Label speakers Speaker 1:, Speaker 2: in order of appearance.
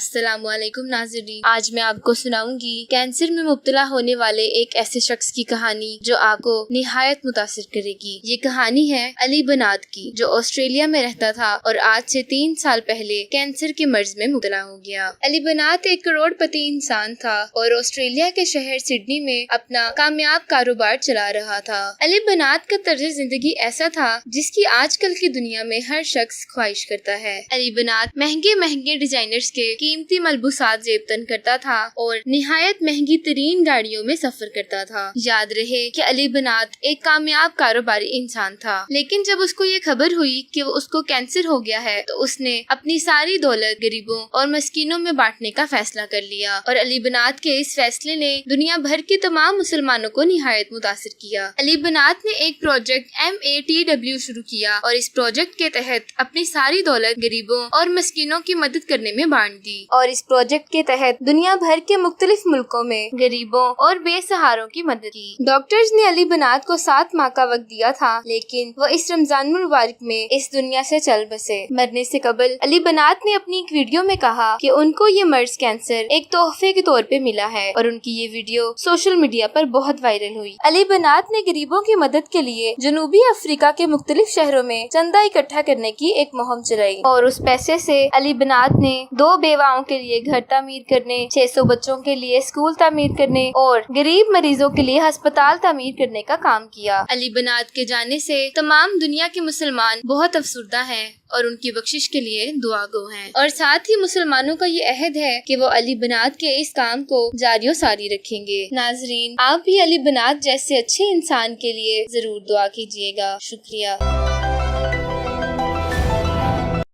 Speaker 1: السلام علیکم ناظرین، آج میں آپ کو سناؤں گی کینسر میں مبتلا ہونے والے ایک ایسے شخص کی کہانی جو آپ کو نہایت متاثر کرے گی۔ یہ کہانی ہے علی بنات کی، جو آسٹریلیا میں رہتا تھا اور آج سے 3 سال پہلے کینسر کے مرض میں مبتلا ہو گیا۔ علی بنات ایک کروڑ پتی انسان تھا اور آسٹریلیا کے شہر سڈنی میں اپنا کامیاب کاروبار چلا رہا تھا۔ علی بنات کا طرز زندگی ایسا تھا جس کی آج کل کی دنیا میں ہر شخص خواہش کرتا ہے۔ علی بنات مہنگے ڈیزائنرز کے قیمتی ملبوسات زیب تن کرتا تھا اور نہایت مہنگی ترین گاڑیوں میں سفر کرتا تھا۔ یاد رہے کہ علی بنات ایک کامیاب کاروباری انسان تھا، لیکن جب اس کو یہ خبر ہوئی کہ اس کو کینسر ہو گیا ہے تو اس نے اپنی ساری دولت غریبوں اور مسکینوں میں بانٹنے کا فیصلہ کر لیا، اور علی بنات کے اس فیصلے نے دنیا بھر کے تمام مسلمانوں کو نہایت متاثر کیا۔ علی بنات نے ایک پروجیکٹ MATW شروع کیا اور اس پروجیکٹ کے تحت اپنی ساری دولت غریبوں اور مسکینوں کی مدد کرنے میں بانٹ دی، اور اس پروجیکٹ کے تحت دنیا بھر کے مختلف ملکوں میں غریبوں اور بے سہاروں کی مدد کی۔ ڈاکٹرز نے علی بنات کو 7 ماہ کا وقت دیا تھا، لیکن وہ اس رمضان المبارک میں اس دنیا سے چل بسے۔ مرنے سے قبل علی بنات نے اپنی ایک ویڈیو میں کہا کہ ان کو یہ مرض کینسر ایک تحفے کے طور پہ ملا ہے، اور ان کی یہ ویڈیو سوشل میڈیا پر بہت وائرل ہوئی۔ علی بنات نے غریبوں کی مدد کے لیے جنوبی افریقہ کے مختلف شہروں میں چندہ اکٹھا کرنے کی ایک مہم چلائی، اور اس پیسے سے علی بنات نے 2 بیواؤں کے لیے گھر تعمیر کرنے، 600 بچوں کے لیے اسکول تعمیر کرنے اور غریب مریضوں کے لیے ہسپتال تعمیر کرنے کا کام کیا۔ علی بنات کے جانے سے تمام دنیا کے مسلمان بہت افسردہ ہیں اور ان کی بخشش کے لیے دعا گو ہیں، اور ساتھ ہی مسلمانوں کا یہ عہد ہے کہ وہ علی بنات کے اس کام کو جاری و ساری رکھیں گے۔ ناظرین، آپ بھی علی بنات جیسے اچھے انسان کے لیے ضرور دعا کیجیے گا۔ شکریہ۔